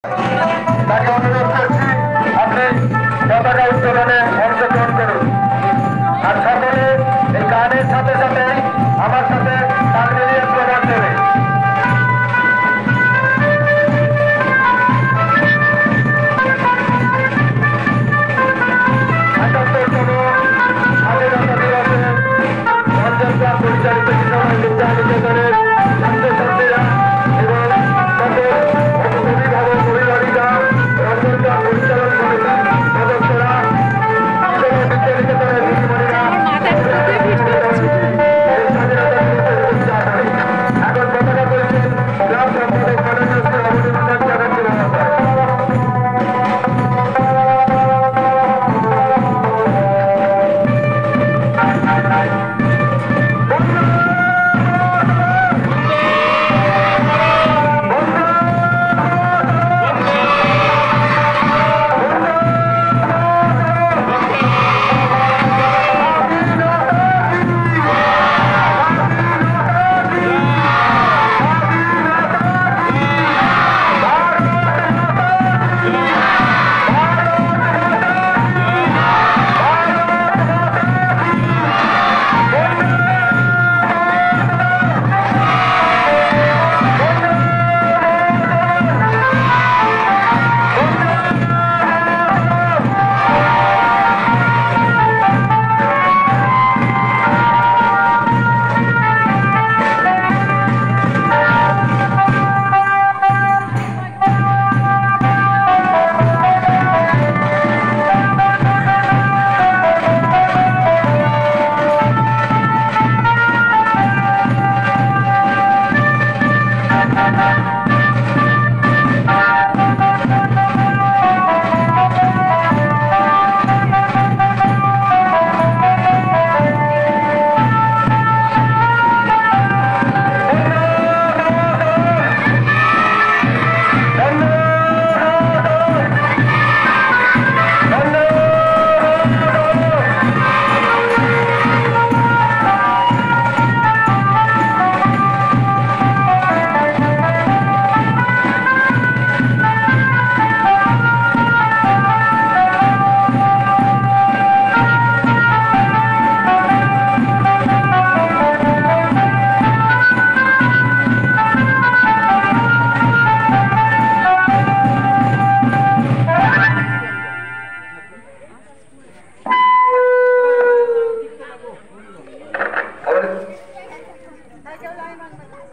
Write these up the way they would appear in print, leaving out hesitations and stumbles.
তাকে অনুরোধ করছি আপনি পতাকা উত্তোলনে অংশগ্রহণ করুন। আর সকলে এই গানের সাথে সাথে আমার সাথে তাল মিলিয়ে প্রদান দেবে। পরিচালিত বিদ্যালয় বিদ্যানিকেতনের ছাত্রছাত্রীরা এবং সকল অভিভাবক অভিভাবিকা রঞ্জনটা পরিচালন কমিটির সদস্যরা বিদ্যানিকেতনের দিদিমণিরা এখন পতাকা করেছেন গ্রাম সম্পাদক মাননীয় শ্রী অবনীন্দ্রনাথ চ্যাটার্জি মহাশয়।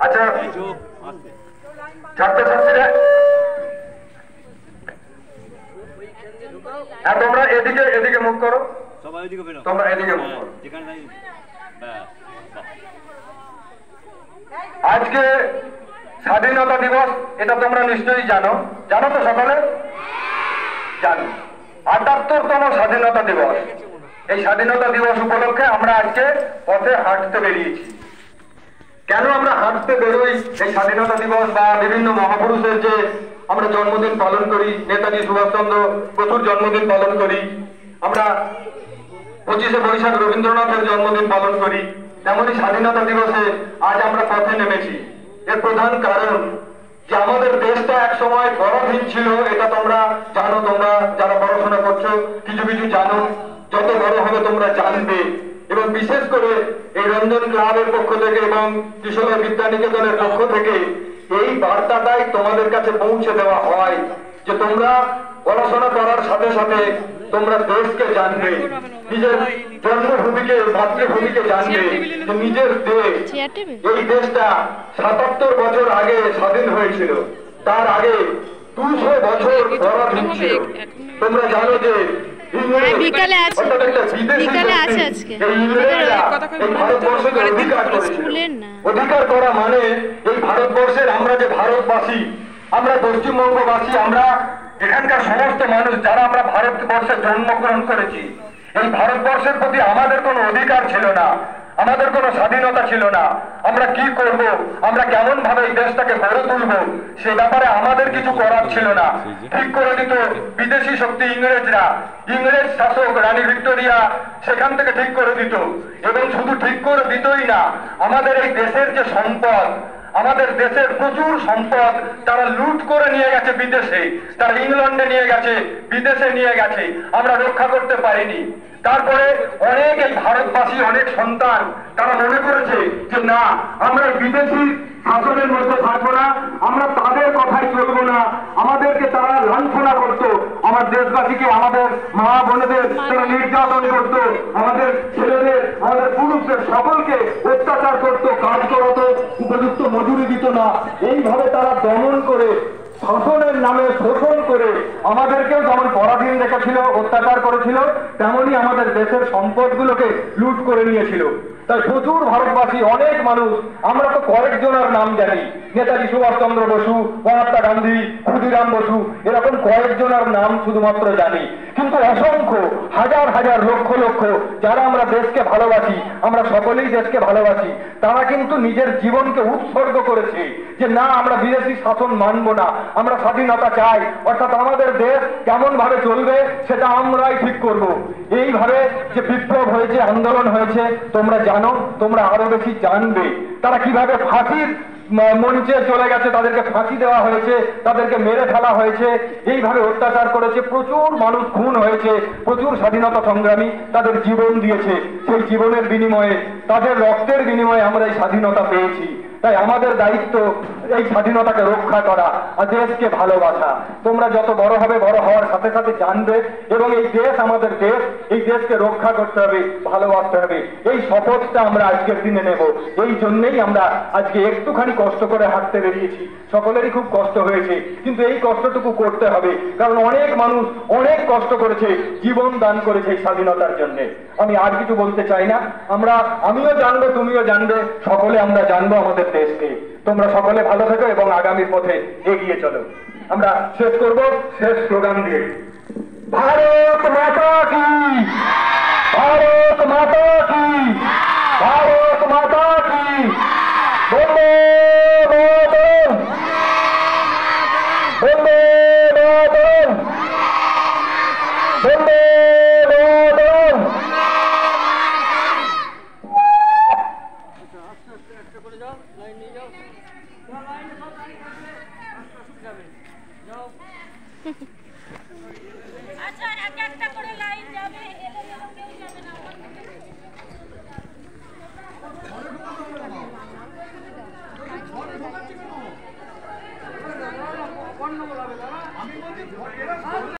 আচ্ছা ছাত্রছাত্রীরা হ্যাঁ তোমরা এদিকে এদিকে মুখ করো, তোমরা এদিকে মুখ করো। আজকে স্বাধীনতা দিবস, এটা তোমরা নিশ্চয়ই জানো, জানো তো সকলে? জানো। ৭৮তম স্বাধীনতা দিবস। এই স্বাধীনতা দিবস উপলক্ষে আমরা আজকে পথে হাঁটতে বেরিয়েছি। কেন আমরা হাঁটতে বেরোই? এই স্বাধীনতা দিবস বা বিভিন্ন মহাপুরুষের যে আমরা জন্মদিন পালন করি, নেতাজি সুভাষচন্দ্র বসুর জন্মদিন পালন করি, আমরা ২৫শে বৈশাখ রবীন্দ্রনাথের জন্মদিন পালন করি, তেমনি স্বাধীনতা দিবসে আজ আমরা পথে নেমেছি। এর প্রধান কারণ যে আমাদের দেশটা এক সময় পরাধীন ছিল, এটা তোমরা জানো, তোমরা যারা পড়াশোনা করছো কিছু কিছু জানো, যত বড় হবে তোমরা জানবে। এবং বিশেষ করে এই রঞ্জন ক্লাবের পক্ষ থেকে এবং কিশোর বিদ্যানিকেতনের পক্ষ থেকে এই বার্তাটাই তোমাদের কাছে পৌঁছে দেওয়া হয় যে তোমরা পড়াশোনা করার সাথে সাথে তোমরা দেশকে জানবে, নিজের জন্মভূমিকে মাতৃভূমিকে জানবে, যে নিজের দেশ, এই দেশটা ৭৭ বছর আগে স্বাধীন হয়েছিল, তার আগে ২০০ বছর পরাধীন ছিল। তোমরা জানো যে বিকালে আছে আজকে অধিকার করা মানে এই ভারতবর্ষের, আমরা যে ভারতবাসী, আমরা পশ্চিমবঙ্গবাসী, আমরা এখানকার সমস্ত মানুষ যারা আমরা ভারতবর্ষে জন্মগ্রহণ করেছি, এই ভারতবর্ষের প্রতি আমাদের কোনো অধিকার ছিল না, আমাদের কোনো স্বাধীনতা ছিল না। আমরা কি করব, আমরা কেমন ভাবে এই দেশটাকে গড়ে তুলব, সে ব্যাপারে আমাদের কিছু করার ছিল না। ঠিক করে দিত বিদেশি শক্তি, ইংরেজরা, ইংরেজ শাসক রানী ভিক্টোরিয়া সেখান থেকে ঠিক করে দিত। এবং শুধু ঠিক করে দিতই না, আমাদের এই দেশের যে সম্পদ, আমাদের দেশের প্রচুর সম্পদ তারা লুট করে নিয়ে গেছে বিদেশে, তারা ইংল্যান্ডে নিয়ে গেছে, বিদেশে নিয়ে গেছে, আমরা রক্ষা করতে পারিনি। তারপরে অনেক এই ভারতবাসী অনেক সন্তান তারা মনে করেছে যে না, আমরা বিদেশি শাসনের মধ্যে থাকবো না, আমরা তাদের কথাই চলবো না, আমাদেরকে তারা লাঞ্ছনা করতো, আমার দেশবাসীকে, আমাদের মা বোনেদের তারা নির্যাতন করতো, আমাদের ছেলেদের, আমাদের পুরুষদের সকলকে অত্যাচার করতো, কাজ করাতো, উপযুক্ত মজুরি দিত না। এইভাবে তারা দমন করে, শাসনের নামে শোষণ করে আমাদেরকেও যেমন পরাধীন রেখেছিল, অত্যাচার করেছিল, তেমনি আমাদের দেশের সম্পদগুলোকে লুট করে নিয়েছিল। তাই প্রচুর ভারতবাসী, অনেক মানুষ, আমরা তো কয়েকজনের নাম জানি, নেতাজি সুভাষচন্দ্র বসু, মহাত্মা গান্ধী, ক্ষুদিরাম বসু, এরকম কয়েকজনের নাম শুধুমাত্র জানি, কিন্তু অসংখ্য, হাজার হাজার, লক্ষ লক্ষ যারা আমরা দেশকে ভালোবাসি, আমরা সকলেই দেশকে ভালোবাসি, তারা কিন্তু নিজের জীবনকে উৎসর্গ করেছে যে না, আমরা বিদেশি শাসন মানব না, আমরা স্বাধীনতা চাই, অর্থাৎ আমাদের দেশ কেমন ভাবে চলবে সেটা আমরাই ঠিক করব। এইভাবে যে বিপ্লব হয়েছে, আন্দোলন হয়েছে, তোমরা জানো, তোমরা আরো বেশি জানবে তারা কিভাবে ফাঁসির মঞ্চে চলে গেছে, তাদেরকে ফাঁসি দেওয়া হয়েছে, তাদেরকে মেরে ফেলা হয়েছে, এইভাবে অত্যাচার করেছে, প্রচুর মানুষ খুন হয়েছে, প্রচুর স্বাধীনতা সংগ্রামী তাদের জীবন দিয়েছে, সেই জীবনের বিনিময়ে, তাদের রক্তের বিনিময়ে আমরা এই স্বাধীনতা পেয়েছি। তাই আমাদের দায়িত্ব এই স্বাধীনতাকে রক্ষা করা আর দেশকে ভালোবাসা। তোমরা যত বড় হবে, বড় হওয়ার সাথে সাথে জানবে, এবং এই দেশ আমাদের দেশ, এই দেশকে রক্ষা করতে হবে, ভালোবাসতে হবে। এই শপথটা আমরা আজকের দিনে নেব। এই জন্যই আমরা আজকে একটুখানি কষ্ট করে হাঁটতে বেরিয়েছি, সকলেরই খুব কষ্ট হয়েছে, কিন্তু এই কষ্টটুকু করতে হবে, কারণ অনেক মানুষ অনেক কষ্ট করেছে, জীবন দান করেছে এই স্বাধীনতার জন্য। আমি আর কিছু বলতে চাই না, আমিও জানবো, তুমিও জানবে, সকলে আমরা জানবো আমাদের দেশকে। তোমরা সকলে ভালো থেকো এবং আগামীর পথে এগিয়ে চলো। আমরা শেষ করব শেষ স্লোগান দিয়ে, ভারত মাতা কি, ভারত মাতা কি, ভারত মাতা কি, বন্দে মাতরম, বন্দে মাতরম, বন্দে মাতরম। আচ্ছা, এক একটা করে লাইন যাবে।